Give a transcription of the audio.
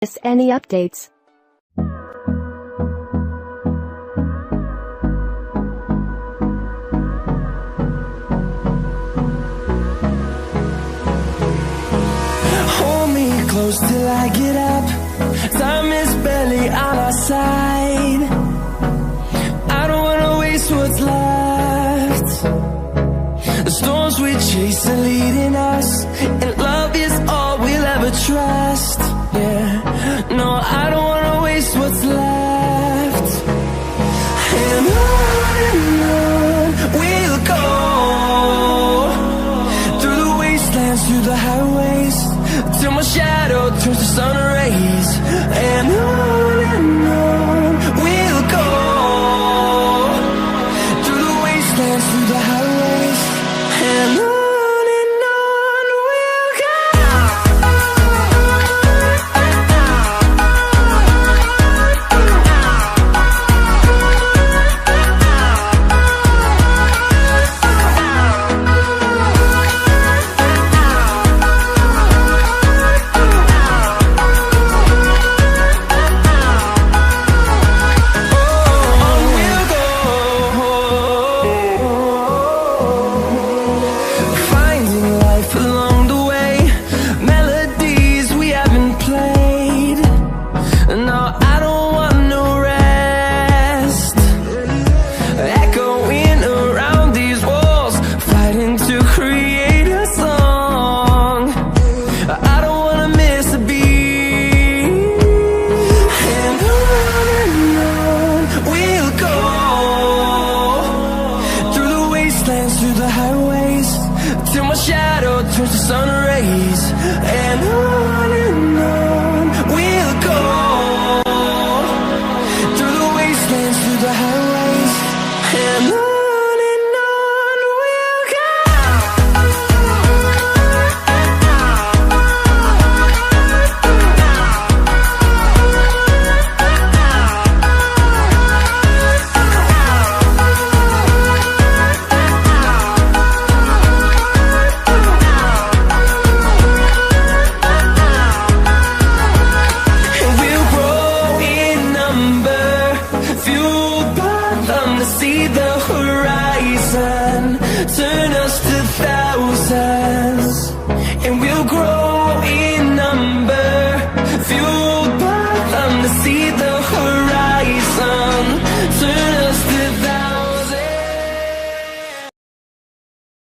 miss any updates. Hold me close till I get up. Time is barely on our side. I don't wanna waste what's left. The storms we chase are leading us, and love is all we'll ever trust. Yeah, no, I don't wanna waste what's left. And on we'll go, through the wastelands, through the highways, till my shadow turns to sun rays. And on we'll go, through the wastelands, through the highways, and on we'll go. Through the highways, till my shadow turns to sun rays. And on we'll go, through the wastelands, through the highways, and on we'll go. See the horizon, turn us